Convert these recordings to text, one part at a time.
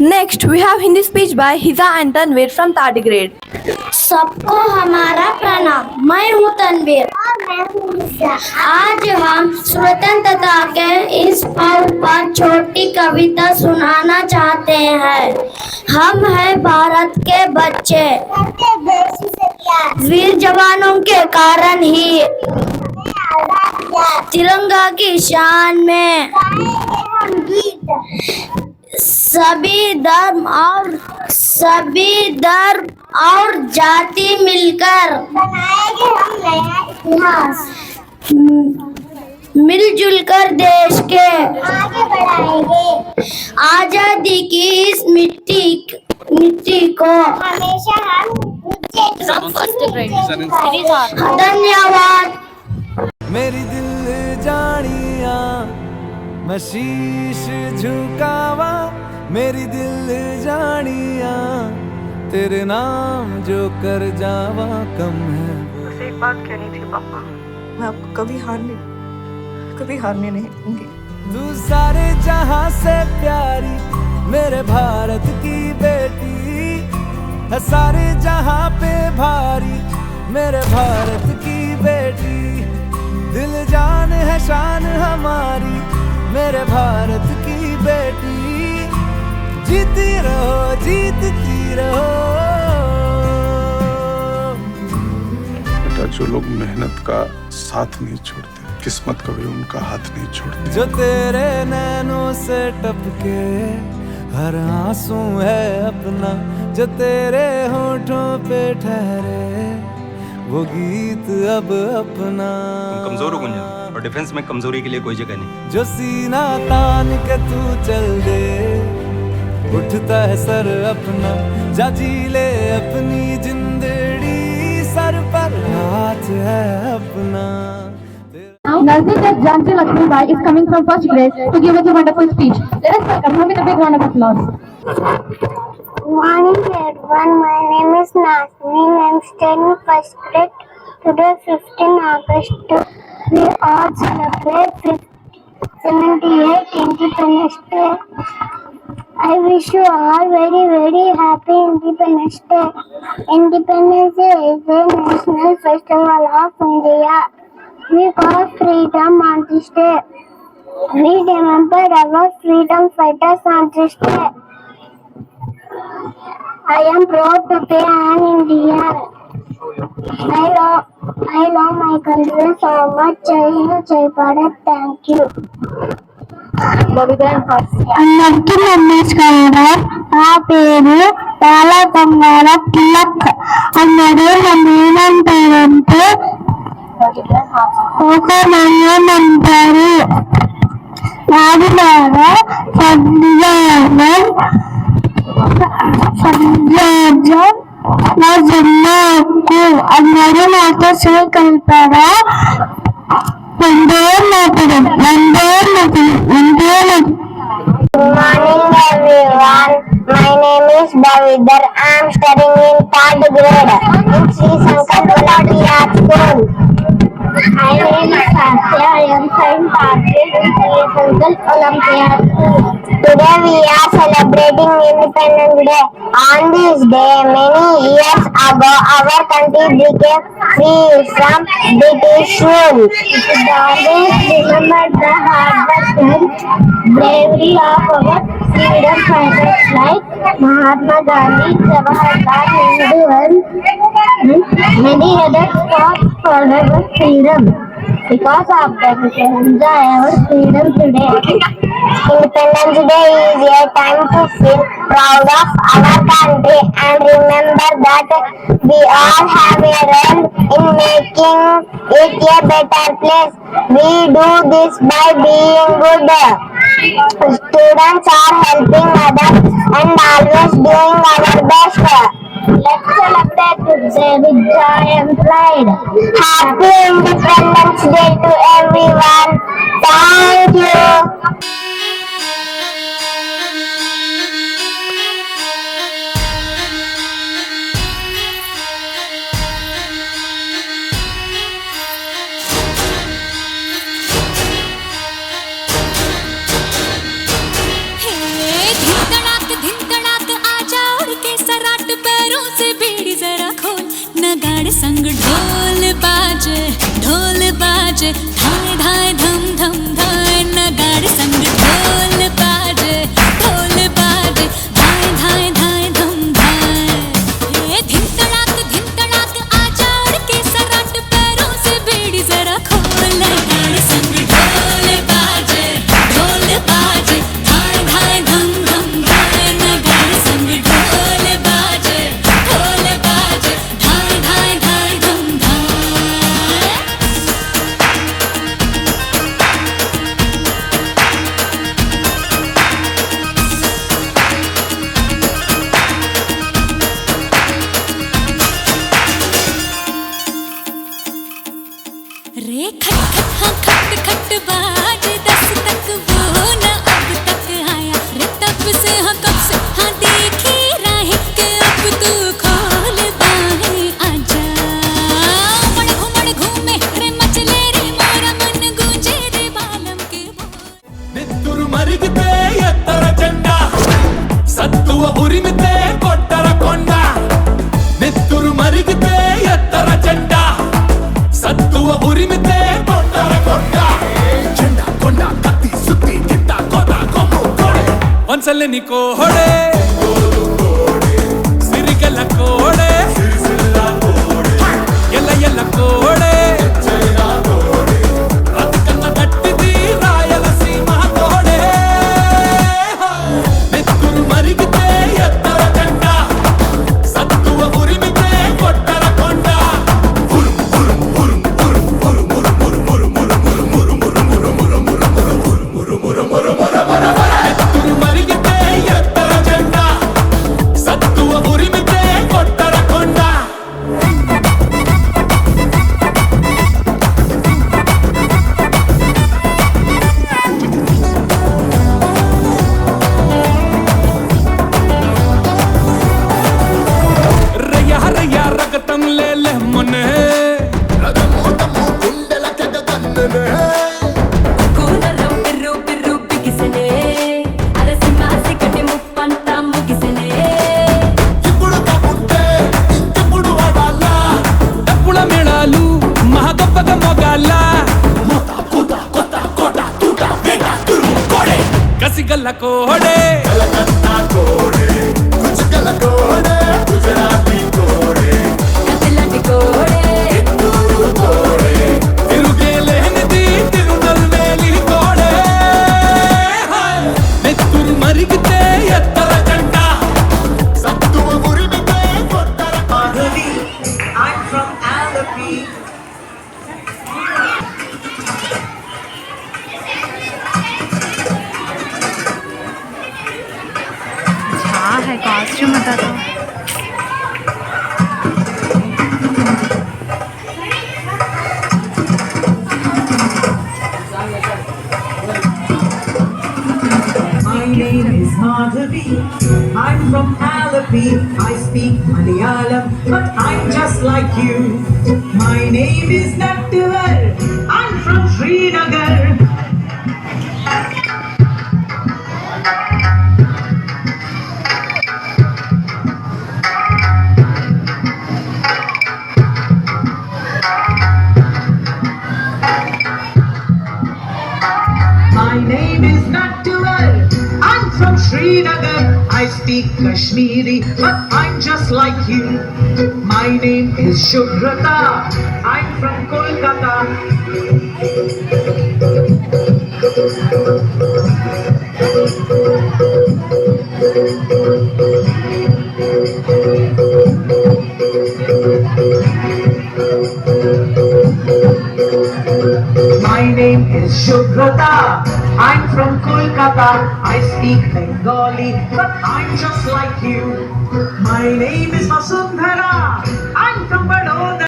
Next, we have Hindi speech by Hiza and Tanvir from Tardigrade. सबको हमारा प्रणाम। मैं हूँ तनवीर और मैं हूँ हिस्सा। आज हम स्वतंत्रता के इस पर्व पर छोटी कविता सुनाना चाहते हैं। हम हैं भारत के बच्चे, करते देश से प्यार, वीर जवानों के कारण ही हमें आजाद किया। तिरंगा की शान में गाएंगे हम गीत, सभी धर्म और जाति मिलकर बनाएंगे हम नया इतिहास, मिलजुल कर देश के आगे बढ़ाएंगे। आजादी की इस मिट्टी को हमेशा हम धन्यवाद। मेरी दिल जानिया मैं शीश झुकावा, मेरी दिल जानिया तेरे नाम जो कर जावा कम है। बस एक बात कहनी थी पापा, मैं आपको कभी हारने नहीं दूंगी। तू सारे जहां से प्यारी मेरे भारत की बेटी है, सारे जहां पे भारी मेरे भारत की बेटी। दिल जान है शान हमारी मेरे भारत की बेटी। जीती रहो जीतती रहो। बेटा, जो लोग मेहनत का साथ नहीं छोड़ते, किस्मत कभी उनका हाथ नहीं छोड़ती। जो तेरे नैनों से टपके हर आंसू है अपना, जो तेरे होठों पे ठहरे वो गीत अब अपना। कमजोर हो गुंजन, और डिफेंस में कमजोरी के लिए कोई जगह नहीं। जो सीना तान के तू चल दे, उठता है सर अपना, जा जी ले अपनी जिंदड़ी, सर पर हाथ है अपना। Nalsika Jansi Lakshmi Bai is coming from first grade to give us a wonderful speech. Let us welcome her with a big round of applause. Good morning everyone, my name is Nasmin. I am studying first grade. Today 15 August, we all celebrate 78th Independence Day. I wish you all very happy Independence Day. Independence Day is a national festival of India. We got freedom on this day. We remember our freedom fighters on this day. I am proud to be an Indian. I love my country so much. Jai Hind, Jai Bharat. Thank you. అందరికీ నమస్కారం. నా పేరు బాల గంగార తిలక్. అందరూ నన్ను ఏమంటారంటే ఒక నాణ్యం అంటారు. నాదిలాగా సంధ్యాజం నా జన్మ హక్కు. అందరూ నాతో చేయి కలిపారా? Vande Mataram, Vande Mataram, Vande Mataram. Good morning everyone. My name is Davidar. I am studying in 3rd grade in Sri Shankar Gulabia School. My name is Satya. I am studying 3rd grade in Sri Shankar Olympiad School. Today we are celebrating Independence Day. On this day, many years ago, our country became free from British rule. We should always remember the hard work and bravery of our freedom fighters like Mahatma Gandhi, Jawaharlal Nehru, and many others fought for our freedom. Because of them, we can enjoy our freedom today. Independence Day is a time to feel proud of our country and remember that we all have a role in making it a better place. We do this by being good students, are helping others, and always doing our best. Let's celebrate today with joy and pride. Happy Independence Day to everyone. Thank you. धिन तड़ाक धिन नगाड़े संग ढोल बाजे धाय धाय धम धम धाय नगाड़े संग ढोल बाजे धाय धाय धाय धम धाय ये धिन तड़ाक आजा उड़ के सराट पैरों से बेड़ी जरा खोल नगाड़े संग ढोल बाजे धाय धाय धम धम धाय नगाड़े संग ढोल बाजे धाय धाय धाय धम धाय। रे खट खट हाँ खट बाज 10 तक वो न अब तक आया रे तब से हाँ कब से हाँ देखी राह के अब तू खोल बाहें आजा उमड़ घूमे रे मचले रे मोरा मन गूंजे रे बालम के నిత్తురు మరిగితే ఎత్తర జెండా సత్తువ ఉరిమితే కొట్టర కొండ నిత్తురు మరిగితే ఎత్తర జెండా సత్తువ ఉరిమితే కొట్టర కొండ జెండా కొండ కత్తి సుత్తి గిట్ట కొడ కొమ్ము కోడే వంచలే నీ కోడే సిరిగల కోడే ఎల్ల ఎల్ల కోడే రతికన్న గట్టిది రాయలసీమ కోడే నెత్తురు మరిగితే ఎత్తర జెండ సత్తువ ఉరిమితే కొట్టర కొండ నెత్తురు మరిగితే ఎత్తర జెండ సత్తువ ఉరిమితే కొట్టర కొండ రయ్య రయ్య రగతం లేలే మొనే డప్పుల మేళాలు మహాగొప్పగా మొగాల కసిగల్ల కోడే తిరుగేలేనిది తిరునల్వేలి కోడే నెత్తురు మరిగితే ఎత్తర జెండ సత్తువ ఉరిమితే కొట్టర Madhavi, I'm from Alleppey. क्या है कॉस्ट्यूम बता दो। My name is Madhavi. I'm from Alleppey. I speak Malayalam, but I'm just like you. My name is Nattuvar. I'm from Srinagar. My name is Nattuvar. I'm from Srinagar. I speak Kashmiri, but I'm just like you. My name is Shubhrata. I'm from Kolkata. My name is Shubhrata. I'm from Kolkata. I speak Bengali, but I'm just like you. My name is Vasundhara. I'm from Vadodara.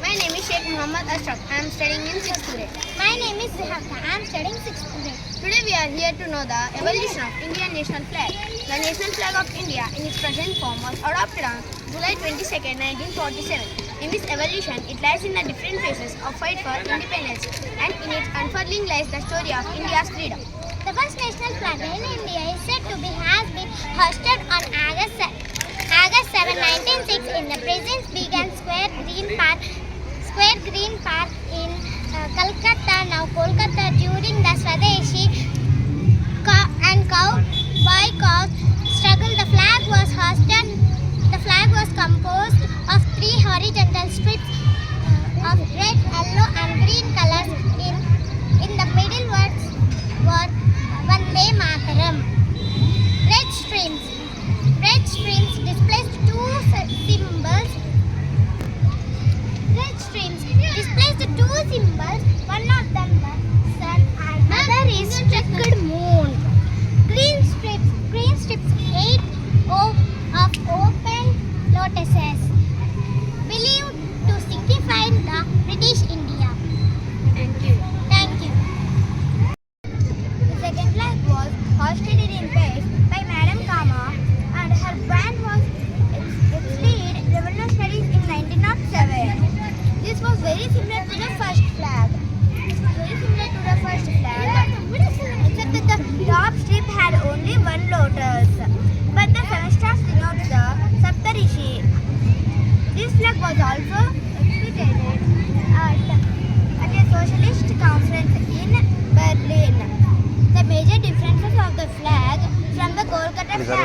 My name is Sheikh Muhammad Ashraf. I am studying in 6th grade. My name is Priyanka. I am studying 6th grade. Today we are here to know the evolution of Indian national flag. The national flag of India in its present form was adopted on July 22nd, 1947. In this evolution, it lies in the different phases of fight for independence, and in its unfurling lies the story of India's freedom. The first national flag in India is said to be has been hoisted on August 7, 1906 in the present Beacon Square Green Park in Calcutta, now Kolkata, during the Swadeshi and Cowboy struggle. The flag was hoisted. The flag was composed of 3 horizontal strips of red, yellow and green colors. In the middle words were Vande Mataram. Red streams displaced 2 symbols. Red streams displaced 2 symbols. One of them was sun, another is checkered moon. Green strips 8 of open lotuses, believed to signify the British India. Thank you. Thank you. The second flag was hoisted in Paris by Madame Kama, and her brand was Exceed Revolutionaries in 1907. This was very similar to the first flag. Except that the top strip had only 1 lotus, but the 7 stars denote the Saptarishi. This flag was also exhibited at a socialist conference in Berlin. The major differences of the flag from the Kolkata flag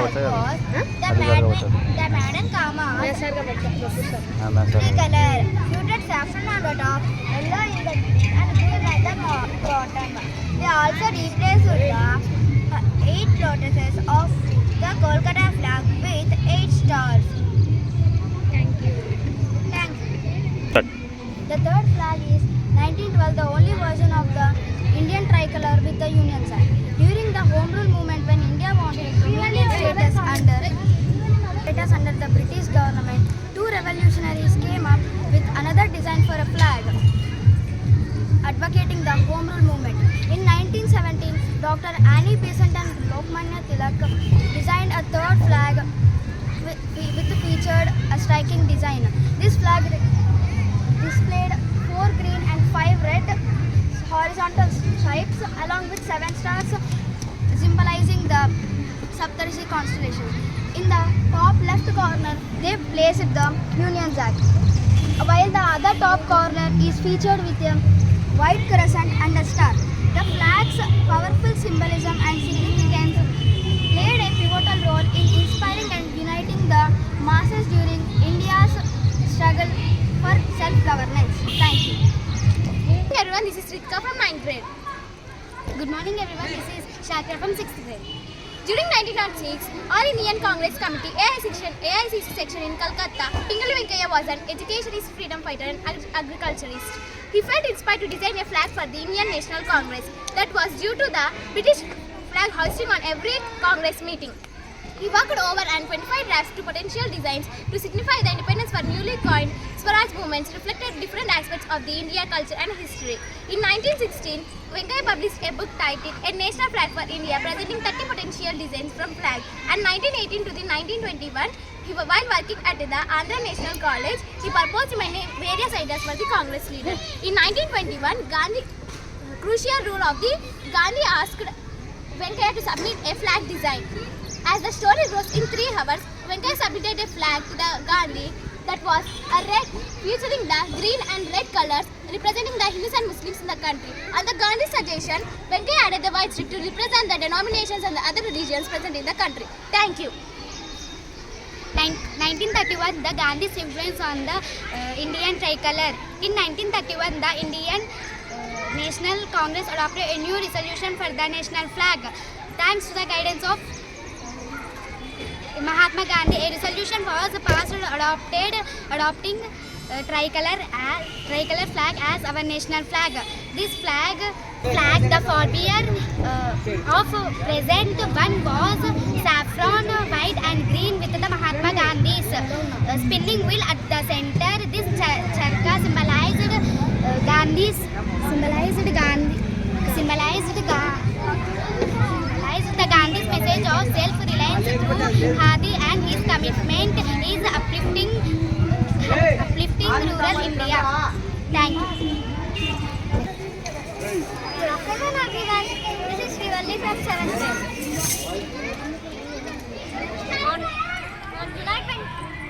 was the Madame Kama's color, fluted saffron on the top, yellow in the middle and green at the bottom. They also replaced the 8 lotuses of the Kolkata flag with 8 stars. Thank you. Thanks. The third flag is 1912, the only version of the Indian tricolor with the Union Jack. During the Home Rule movement, when India wanted Union status under the British government, 2 revolutionaries came up with another design for a flag, advocating the Home Rule movement. In 1917, Dr. Annie Besant and Lokmanya Tilak designed a third flag with featured a striking design. This flag displayed 4 green and 5 red horizontal stripes along with 7 stars symbolizing the Saptarishi constellation. In the top left corner, they placed the Union Jack, while the other top corner is featured with a white crescent and a star. The flag's powerful symbolism and significance played a pivotal role in inspiring and uniting the masses during India's struggle for self-governance. Thank you. Hey everyone, this is Ritika from 9th grade. Good morning everyone, this is Shakira from 6th grade. During 1906, All Indian Congress Committee AICC section in Calcutta, Pingali Venkaiah was an educationist, freedom fighter and agriculturist. He felt inspired to design a flag for the Indian National Congress that was due to the British flag hoisting on every Congress meeting. He worked over 25 drafts to potential designs to signify the independence for newly coined Swaraj movements reflected different aspects of the India culture and history. In 1916, Venkaiah published a book titled A National Flag for India, presenting 30 potential designs from flag. And 1918 to the 1921, while working at the Andhra National College, he proposed various ideas for the Congress leader. In 1921, crucial rule of the Gandhi asked Venkaiah to submit a flag design. As the story goes, in 3 hours, Venkaiah submitted a flag to the Gandhi that was a red, featuring the green and red colors representing the Hindus and Muslims in the country. On the Gandhi suggestion, Venkaiah added the white strip to represent the denominations and the other religions present in the country. Thank you. 1931, the Gandhi's influence on the Indian tricolor. In 1931, the Indian National Congress adopted a new resolution for the national flag. Thanks to the guidance of Mahatma Gandhi, a resolution was passed adopting tricolor flag as our national flag. This flag the forebear of present one was saffron, white and green with the Mahatma Gandhi's spinning wheel at the center. This charkha symbolized Gandhi symbolized the Gandhi's message of self-reliance through Khadi, and his commitment is uplifting rural India. Thank you. Afternoon, everyone. This is Srivalli from 7th grade. On July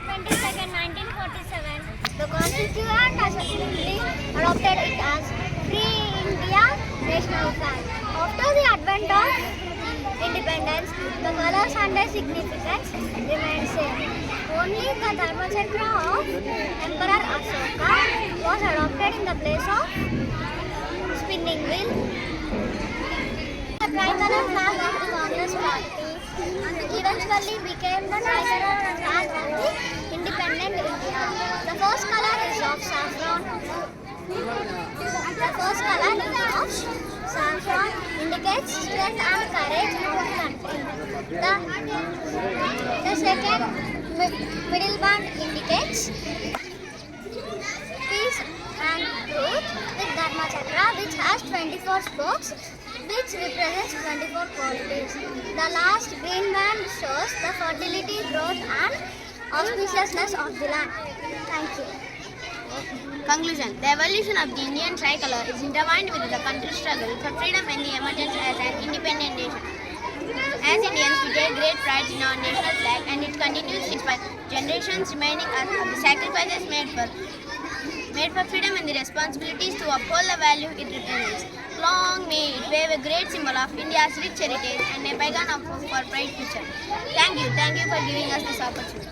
22nd, 1947, the Constitution Assembly adopted it as Free India national flag. After the advent of independence, the colors and their significance remained same. Only the Dharma Chakra of Emperor Ashoka was adopted in the place of spinning wheel. The tricolor flag of the Congress Party eventually became the tricolor flag of the independent India. The first color is of saffron. The first color of saffron indicates strength and courage of the country. The second middle band indicates peace and truth with Dharma Chakra, which has 24 spokes, which represents 24 qualities. The last green band shows the fertility, growth and auspiciousness of the land. Thank you. Conclusion. The evolution of the Indian tricolor is intertwined with the country's struggle for freedom and the emergence as an independent nation. As Indians, we take great pride in our national flag, and it continues despite generations reminding us of the sacrifices made for freedom and the responsibilities to uphold the value it represents. Long may it wave a great symbol of India's rich heritage and a beacon of hope for bright future. Thank you for giving us this opportunity.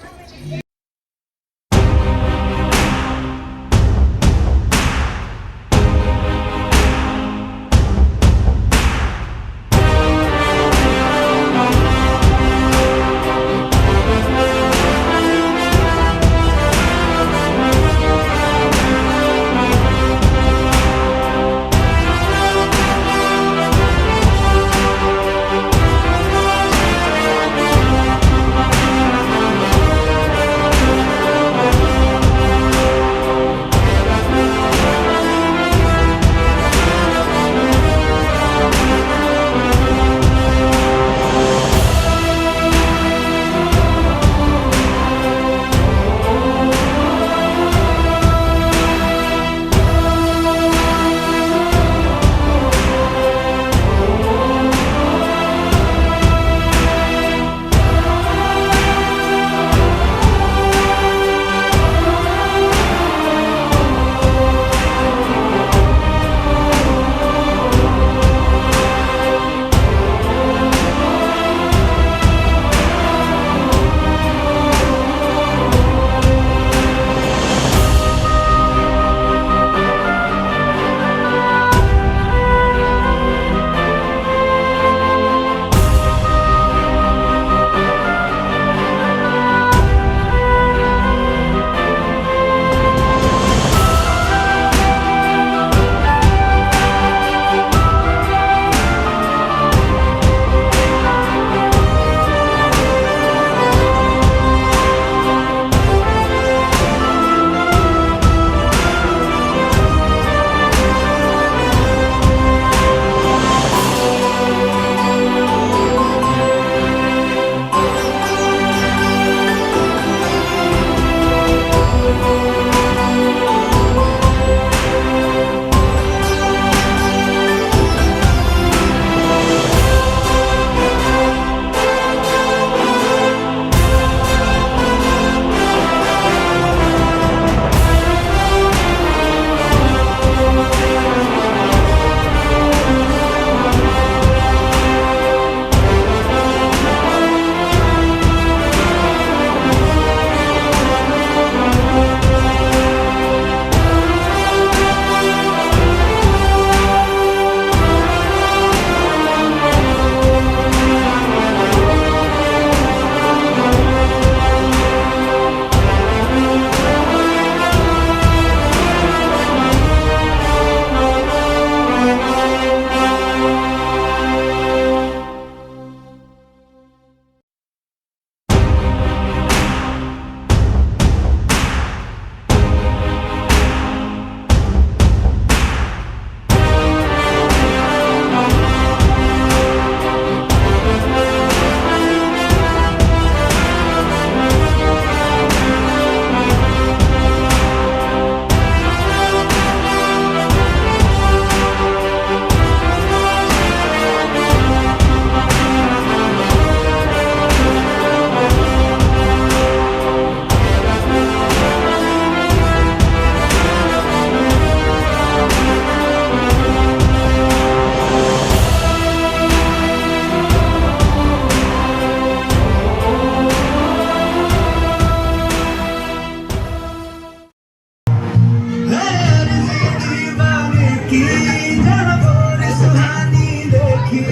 की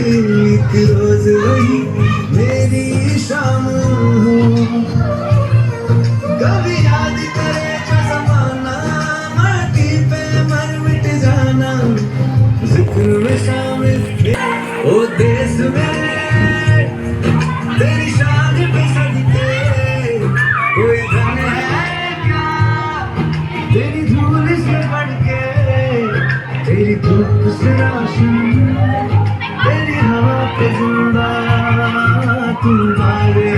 एक रोज वही मेरी शाम हो। कभी याद करे जो जमाना माटी पे मर मिट जाना, जिक्र में शामिल ओ देश में तेरी शान पे सदके कोई धन है क्या तेरी धूल से बढ़ के, तेरी धूप से रोशन तेरी हवा पे जिंदा तू बारे